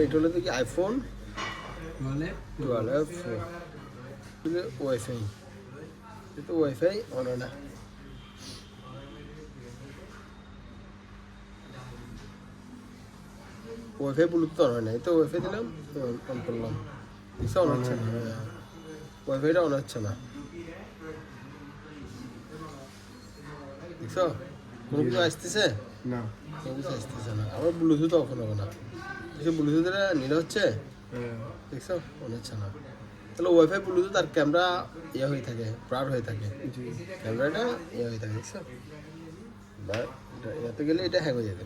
এটা হলো কি আইফোন 12 ওয়াইফাই, এটা ওয়াইফাই অন হয় না। ওয়াইফাই ব্লুটুথ অন হয় না, তো ওয়াইফাই দিলাম অন করলাম, দেখছো অন হচ্ছে না, ওয়াইফাইটা অন হচ্ছে না, দেখছো কোনো কিছু আসতেছে না, কোনো কিছু আসতেছে না। আবার ব্লুটুথ অফ হবে না, দেখছো ব্লুটুথটা নিলে হচ্ছে, দেখছো অন হচ্ছে না। তাহলে ওয়াইফাই ব্লুটুথ আর ক্যামেরা ইয়ে হয়ে থাকে, ব্রার হয়ে থাকে, ক্যামেরাটা ইয়ে হয়ে থাকে, দেখছো ইয়াতে গেলে এটা হ্যাং হয়ে যাবে।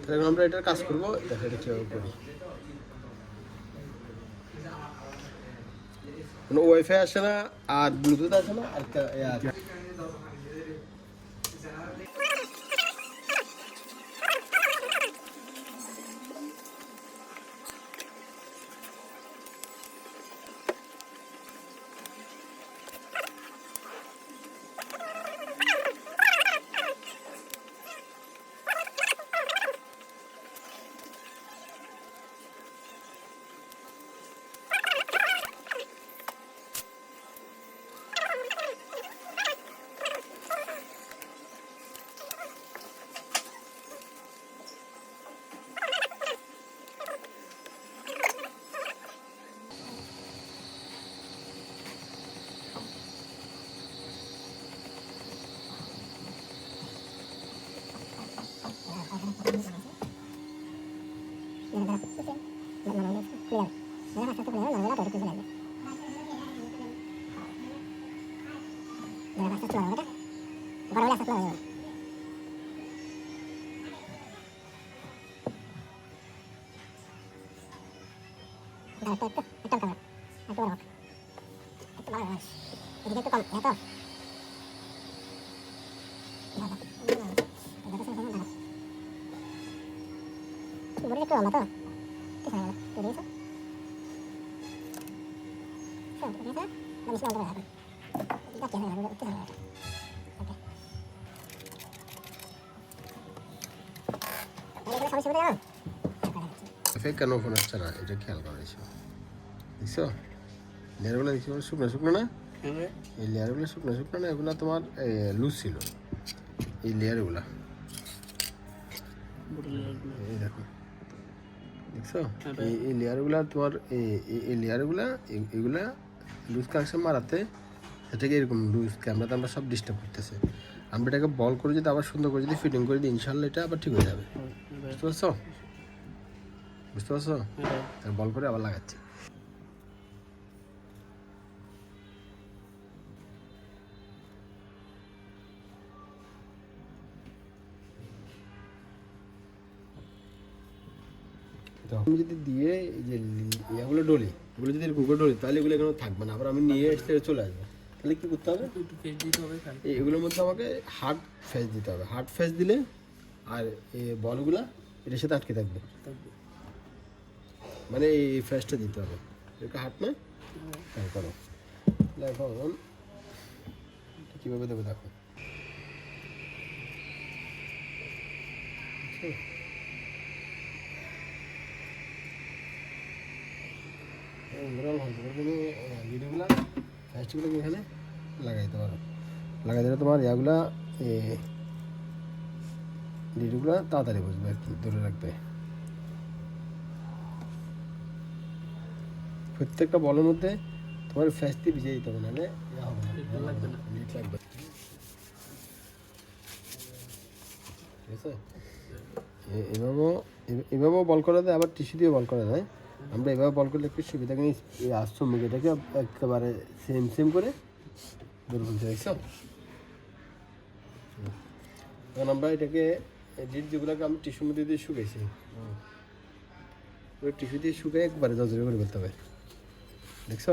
তাহলে আমরা এটার কাজ করবো, দেখো এটা কীভাবে করি। কোনো ওয়াইফাই আসে না আর ব্লুটুথ আসে না আর ওয়াইফাই কেন ফোন হচ্ছে না, এটা খেয়াল করেছো, দেখছো লেয়ারগুলো দেখছি শুকনো শুকনো না, এই লেয়ারগুলো শুকনো শুকনো না, এগুলো তোমার লুজ ছিল, এই লেয়ারগুলা এই দেখো, দেখছো এই লেয়ারগুলা তোমার এই লেয়ারগুলা এগুলা লুজ কানেকশন মারাতে এটাকে এরকম লুজ ক্যামেরাতে আমরা সব ডিস্টার্ব করতেছে। আমরা এটাকে বল করে যদি আবার সুন্দর করে যদি ফিটিং করে দিই, ইনশাল্লাহ এটা আবার ঠিক হয়ে যাবে। বুঝতে পারছো, বুঝতে পারছো, বল করে আবার লাগাচ্ছি। আমি যদি দিয়ে এই যে এগুলো ডলি, এগুলো যদি এরকম করে ডলি, তাহলে এগুলো এখানে থাকবে না, আবার আমি নিয়ে এসে চলে আসবো। তাহলে কী করতে হবে, এগুলোর মধ্যে আমাকে হার্ড ফেস দিতে হবে, হার্ড ফেস দিলে আর এই বলগুলা এটার সাথে আটকে থাকবে, মানে এই ফেসটা দিতে হবে, এটা হার্ড না, হ্যাঁ করো। এখন কীভাবে দেবে দেখো, ভিডিওগুলো ফ্যাস্টগুলো এখানে লাগাই দিতে পারো, লাগাই দিলে তোমার ইয়াগুলা ভিডিওগুলো তাড়াতাড়ি বুঝবে আর কি, ধরে রাখবে। প্রত্যেকটা বলের মধ্যে তোমার ফ্যাস দিয়ে ভিজিয়ে দিতে হবে, নাহলে হবে না, লিট লাগবে, ঠিক আছে। এভাবেও বল করা যায়, আবার টিস্যু দিয়ে বল করা যায়। আমরা এভাবে বল করলে একটু সুবিধা, কিন্তু এই আশ্রমিক এটাকে একেবারে সেম সেম করে দূর বলতে দেখছো। এখন আমরা এটাকে এডিট যেগুলোকে আমি টিস্যুর মধ্যে দিয়ে শুকাইছি, ওই টিস্যু দিয়ে শুকাই একবারে জজরে করে ফেলতে হবে, দেখছো।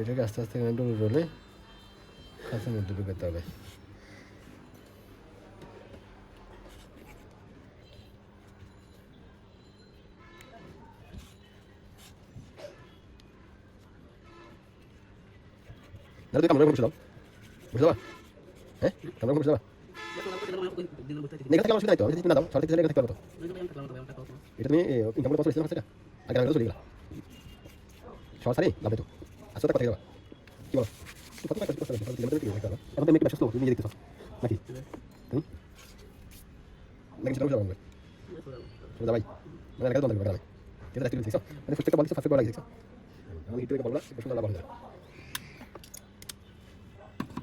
এটাকে আস্তে আস্তে এখানে ডলে ডলে কাঁচের মধ্যে ঢুকাতে হবে। দাদা কামড়া বসে দাও, বসে দাও, হ্যাঁ কামড়া বসে দাও। নেগা থেকে আমার সুবিধা তো আমি যদি না দাও সরকার থেকে নেগা থাকতে পারবো তো এটা তুমি ইনকাম করে কত হয়েছিল সেটা আগে আগে চলে গেলা সব সারি লাভ তো আসলে কথা দেবা কি বল তুই কত টাকা করতে পারছিস তুমি কি করতে পারো এখন তুমি কি ব্যস্ত তুমি নিজে দেখতেছ নাকি তুমি নাকি সেটা যাবো শুধু ভাই মানে লাগা দন্ড করে এটা দেখতে দিছো মানে প্রত্যেকটা বলছে ফাস্ট করে লাগিয়েছো আমি একটু বললা প্রশ্ন লাভ হবে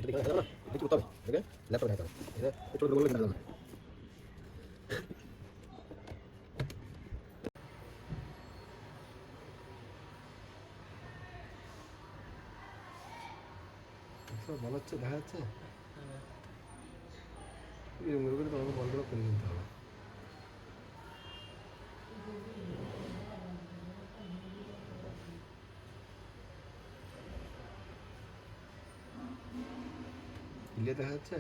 এটা দেখো না এটা করতে হবে ওকে ল্যাপটপ দেখো এটা ছোট বললে কিনা দাও সব ভালো হচ্ছে দেখা যাচ্ছে এরকম করে তোমাকে বলগুলো করে নিতে হবে ক্লিয়ার দেখা যাচ্ছে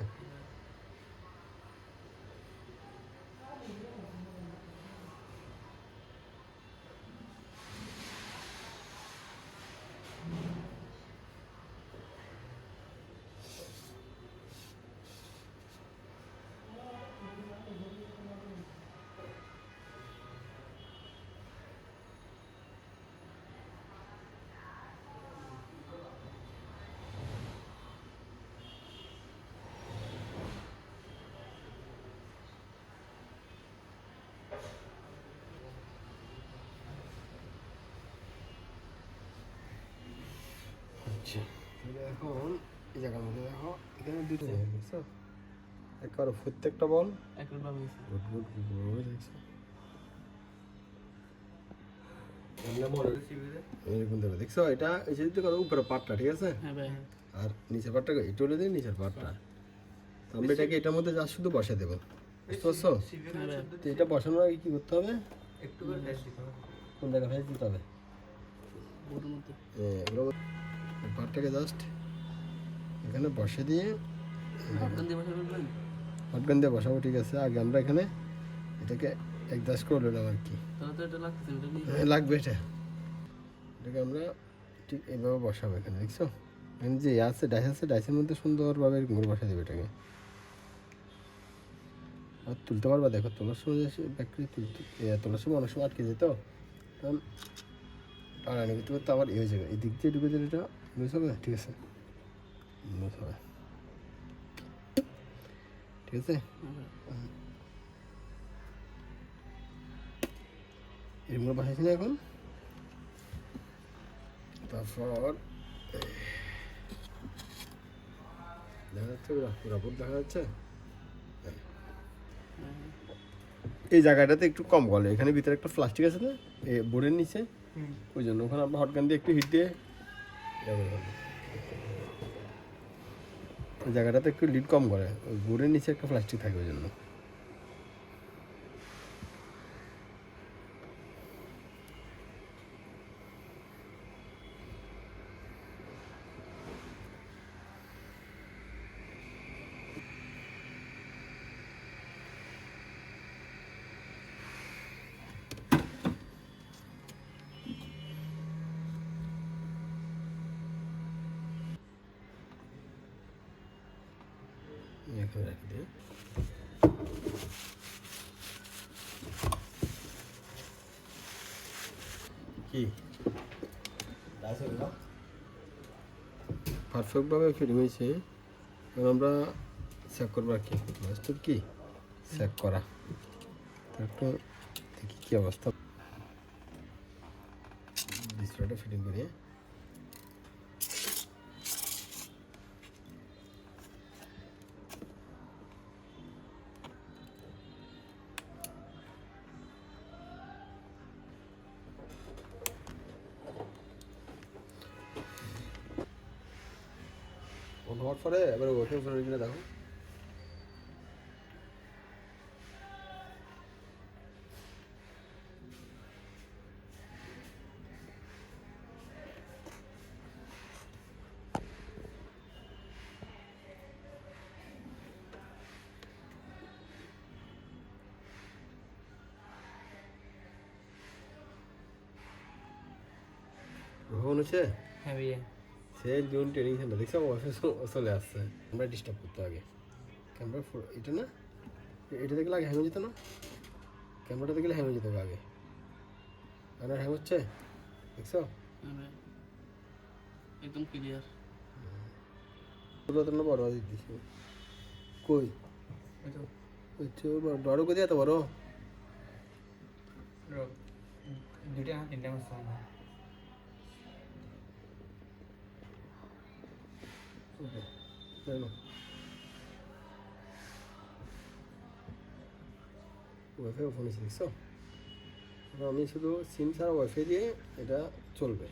আচ্ছা এখন এই জায়গার মধ্যে দেখো এখানে দুটো দেখছো একবার প্রত্যেকটা বল গুড গুড গুড দেখছো এরকম দেবে দেখছো এটা এই যে উপরে পাটটা ঠিক আছে আর নিচের পাটটা একটু হলে দিই নিচের পাটটা তো আমরা এটাকে এটার মধ্যে যা শুধু বসে দেবো বুঝতে পারছো তো এটা বসানোর আগে কি করতে হবে একটু করে ফেস দিতে হবে কোন জায়গায় ফেস দিতে হবে পাটটাকে জাস্ট এখানে বসে দিয়ে হটগান দিয়ে বসাবো ঠিক আছে আগে আমরা এখানে এটাকে একদাস করে নিলাম আর কি লাগবে এটাকে আমরা ঠিক এইভাবে বসাবো এখানে দেখছো এখানে যে আছে ডাইস আছে ডাইসের মধ্যে সুন্দরভাবে এরকম করে বসা দেবে এটাকে আর তুলতে পারবা দেখো তোলার সময় ব্যাকরি তোলার সময় অনেক সময় আটকে যেত কারণ টানানি করতে করতে আবার হয়ে যাবে এই দিক দিয়ে ঢুকে দিলে এটা লুজ হবে ঠিক আছে লুজ হবে ঠিক আছে এরকম বসাইছি না এখন তারপর দেখা যাচ্ছে পুরাপুর দেখা যাচ্ছে এই জায়গাটাতে একটু কম গলে এখানে ভিতরে একটা প্লাস্টিক আছে না এই বোর্ডের নিচে ওই জন্য ওখানে আমরা হটগান দিয়ে একটু হিট দিয়ে ওই জায়গাটাতে একটু লিড কম করে ওই বোর্ডের নিচে একটা প্লাস্টিক থাকে ওই জন্য এখানে রাখি দিই কি পারফেক্টভাবে ফিটিং হয়েছে এখন আমরা চেক করবো আর কি লাস্টের কি চেক করা একটু দেখি কী অবস্থা ডিসপ্লেটা ফিটিং করি অন হওয়ার পরে এবার ওকে ফোনের কিনে দেখো গ্রহণ হচ্ছে হ্যাঁ ভাইয়া সে জুন ট্রেনিং সেন্টার দেখছো অফিস চলে আসছে আমরা ডিস্টার্ব করতে আগে ক্যামেরা এটা না এটা দেখলে আগে হ্যাং হয়ে যেত না, ক্যামেরাটা দেখলে হ্যাং হয়ে যেত আগে, আর হ্যাং হচ্ছে দেখছো? একদম ক্লিয়ার। পুরো বড় দিচ্ছি কই বড় কোথায় এত বড়? দুইটা না তিনটা মাছ ফোন ওয়াইফাই ফোন এসে দেখছো? আমি শুধু সিম ছাড়া ওয়াইফাই দিয়ে এটা চলবে।